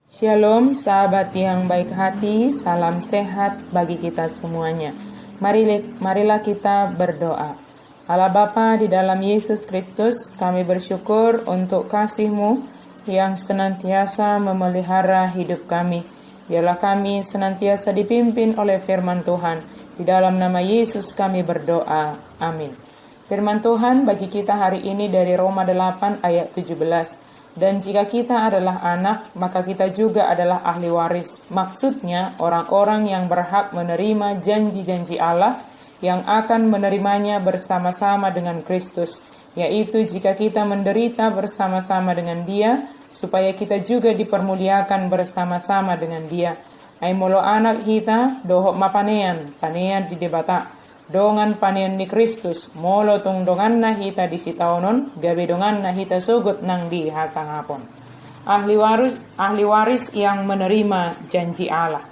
Shalom sahabat yang baik hati, salam sehat bagi kita semuanya. Marilah kita berdoa. Allah Bapa di dalam Yesus Kristus, kami bersyukur untuk kasih-Mu yang senantiasa memelihara hidup kami. Biarlah kami senantiasa dipimpin oleh firman Tuhan. Di dalam nama Yesus kami berdoa. Amin. Firman Tuhan bagi kita hari ini dari Roma 8 ayat 17. Dan jika kita adalah anak, maka kita juga adalah ahli waris. Maksudnya, orang-orang yang berhak menerima janji-janji Allah yang akan menerimanya bersama-sama dengan Kristus, yaitu jika kita menderita bersama-sama dengan Dia, supaya kita juga dipermuliakan bersama-sama dengan Dia. Aimolo anak kita, dohok mapanean, panean di debata. Dongan panean ni Kristus, molo tong dongan na hita di sitaonon, gabe dongan na hita sugut nang di hasangapon. Ahli waris yang menerima janji Allah.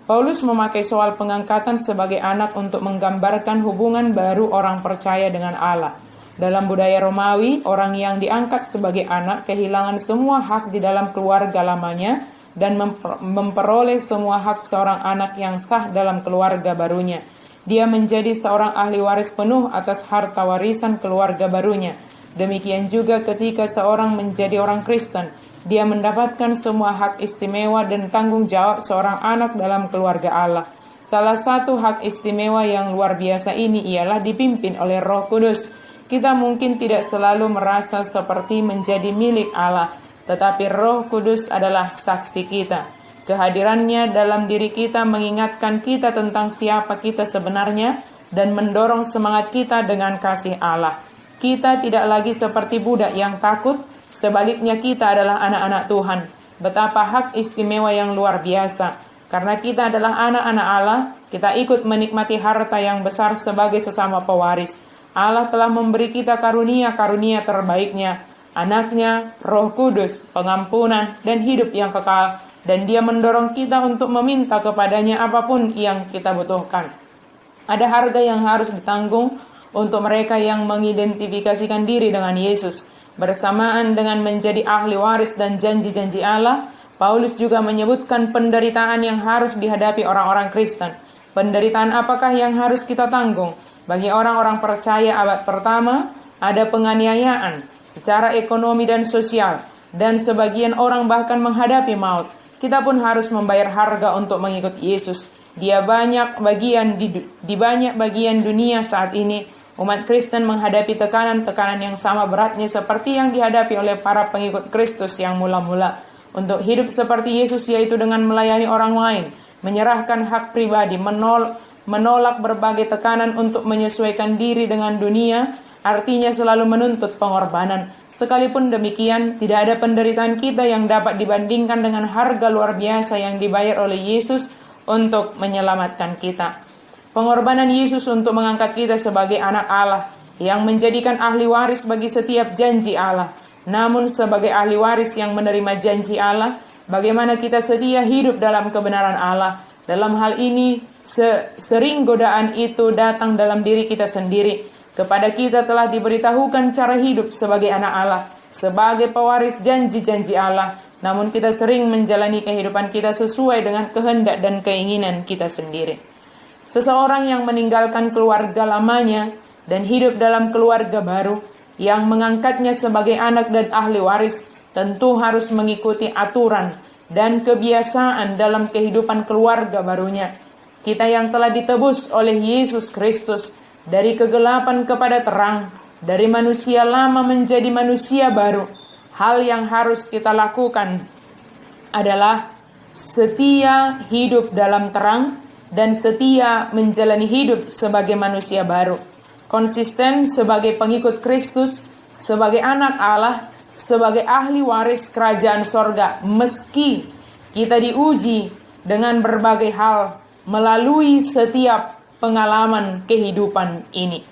Paulus memakai soal pengangkatan sebagai anak untuk menggambarkan hubungan baru orang percaya dengan Allah. Dalam budaya Romawi, orang yang diangkat sebagai anak kehilangan semua hak di dalam keluarga lamanya dan memperoleh semua hak seorang anak yang sah dalam keluarga barunya. Dia menjadi seorang ahli waris penuh atas harta warisan keluarga barunya. Demikian juga ketika seorang menjadi orang Kristen, dia mendapatkan semua hak istimewa dan tanggung jawab seorang anak dalam keluarga Allah. Salah satu hak istimewa yang luar biasa ini ialah dipimpin oleh Roh Kudus. Kita mungkin tidak selalu merasa seperti menjadi milik Allah, tetapi Roh Kudus adalah saksi kita. Kehadirannya dalam diri kita mengingatkan kita tentang siapa kita sebenarnya dan mendorong semangat kita dengan kasih Allah. Kita tidak lagi seperti budak yang takut, sebaliknya kita adalah anak-anak Tuhan. Betapa hak istimewa yang luar biasa. Karena kita adalah anak-anak Allah, kita ikut menikmati harta yang besar sebagai sesama pewaris. Allah telah memberi kita karunia-karunia terbaiknya, anaknya, Roh Kudus, pengampunan, dan hidup yang kekal. Dan Dia mendorong kita untuk meminta kepadanya apapun yang kita butuhkan. Ada harga yang harus ditanggung untuk mereka yang mengidentifikasikan diri dengan Yesus. Bersamaan dengan menjadi ahli waris dan janji-janji Allah, Paulus juga menyebutkan penderitaan yang harus dihadapi orang-orang Kristen. Penderitaan apakah yang harus kita tanggung? Bagi orang-orang percaya abad pertama, ada penganiayaan secara ekonomi dan sosial, dan sebagian orang bahkan menghadapi maut. Kita pun harus membayar harga untuk mengikut Yesus. Di banyak bagian dunia saat ini, umat Kristen menghadapi tekanan-tekanan yang sama beratnya seperti yang dihadapi oleh para pengikut Kristus yang mula-mula. Untuk hidup seperti Yesus, yaitu dengan melayani orang lain, menyerahkan hak pribadi, menolak berbagai tekanan untuk menyesuaikan diri dengan dunia, artinya selalu menuntut pengorbanan. Sekalipun demikian, tidak ada penderitaan kita yang dapat dibandingkan dengan harga luar biasa yang dibayar oleh Yesus untuk menyelamatkan kita. Pengorbanan Yesus untuk mengangkat kita sebagai anak Allah, yang menjadikan ahli waris bagi setiap janji Allah. Namun sebagai ahli waris yang menerima janji Allah, bagaimana kita setia hidup dalam kebenaran Allah. Dalam hal ini, sering godaan itu datang dalam diri kita sendiri. Kepada kita telah diberitahukan cara hidup sebagai anak Allah, sebagai pewaris janji-janji Allah. Namun kita sering menjalani kehidupan kita sesuai dengan kehendak dan keinginan kita sendiri. Seseorang yang meninggalkan keluarga lamanya dan hidup dalam keluarga baru, yang mengangkatnya sebagai anak dan ahli waris, tentu harus mengikuti aturan dan kebiasaan dalam kehidupan keluarga barunya. Kita yang telah ditebus oleh Yesus Kristus, dari kegelapan kepada terang, dari manusia lama menjadi manusia baru. Hal yang harus kita lakukan adalah setia hidup dalam terang dan setia menjalani hidup sebagai manusia baru. Konsisten sebagai pengikut Kristus, sebagai anak Allah, sebagai ahli waris kerajaan sorga, meski kita diuji dengan berbagai hal melalui setiap pengalaman kehidupan ini.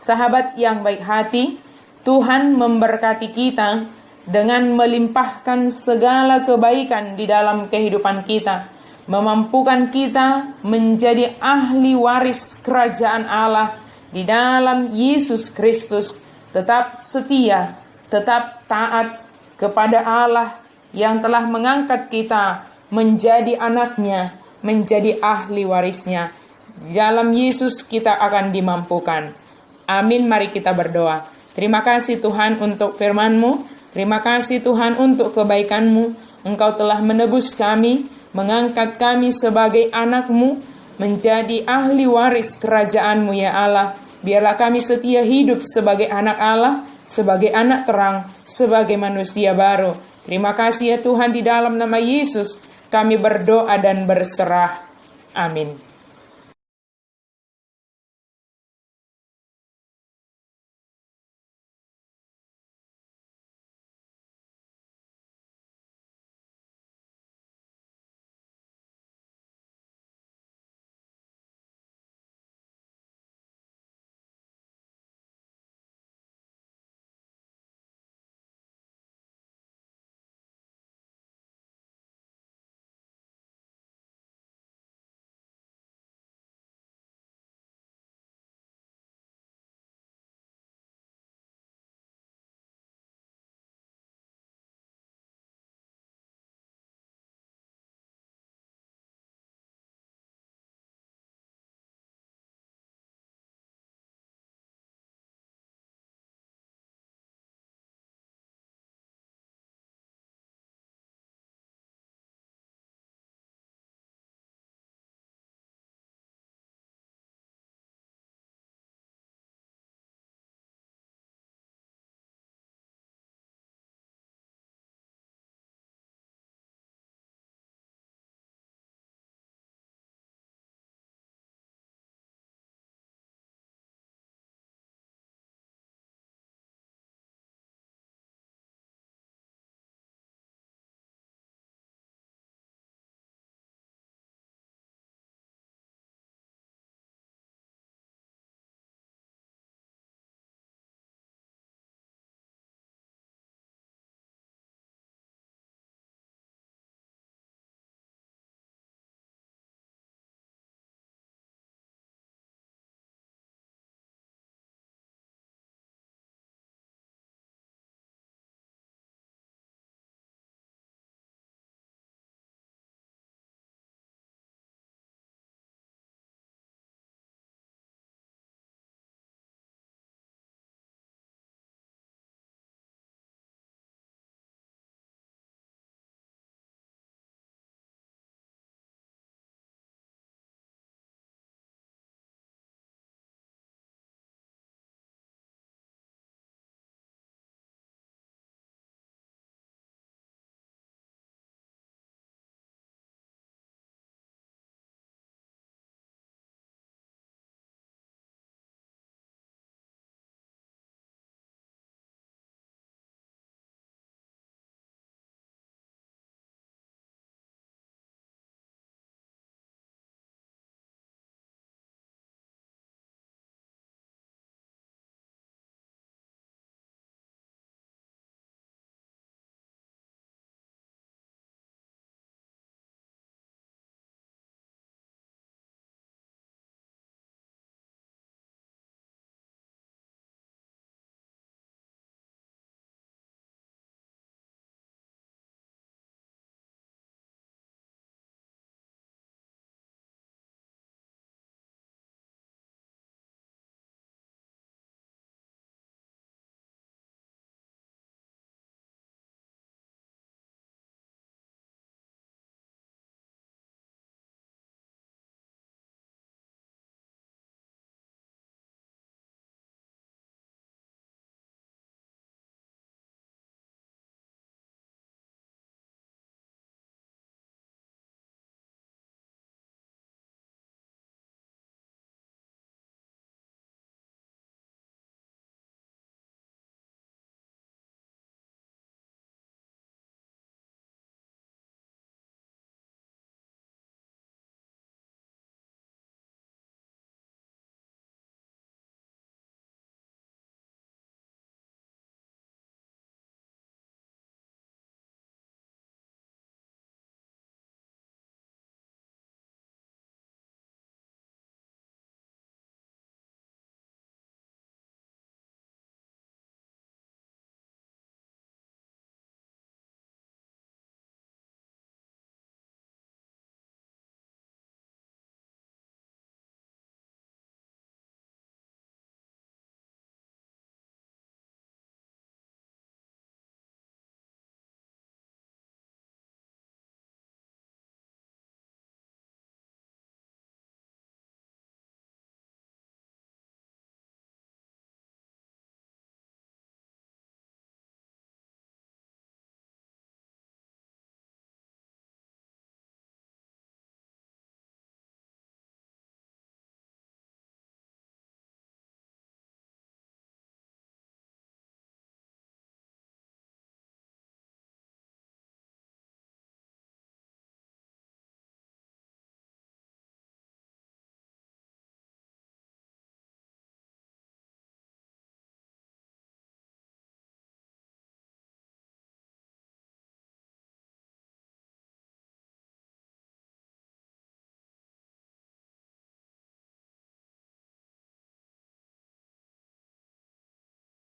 Sahabat yang baik hati, Tuhan memberkati kita dengan melimpahkan segala kebaikan di dalam kehidupan kita, memampukan kita menjadi ahli waris kerajaan Allah di dalam Yesus Kristus, tetap setia, tetap taat kepada Allah yang telah mengangkat kita menjadi anaknya, menjadi ahli warisnya. Dalam Yesus kita akan dimampukan. Amin, mari kita berdoa. Terima kasih Tuhan untuk firman-Mu. Terima kasih Tuhan untuk kebaikan-Mu. Engkau telah menebus kami, mengangkat kami sebagai anak-Mu, menjadi ahli waris kerajaan-Mu ya Allah. Biarlah kami setia hidup sebagai anak Allah, sebagai anak terang, sebagai manusia baru. Terima kasih ya Tuhan, di dalam nama Yesus kami berdoa dan berserah. Amin.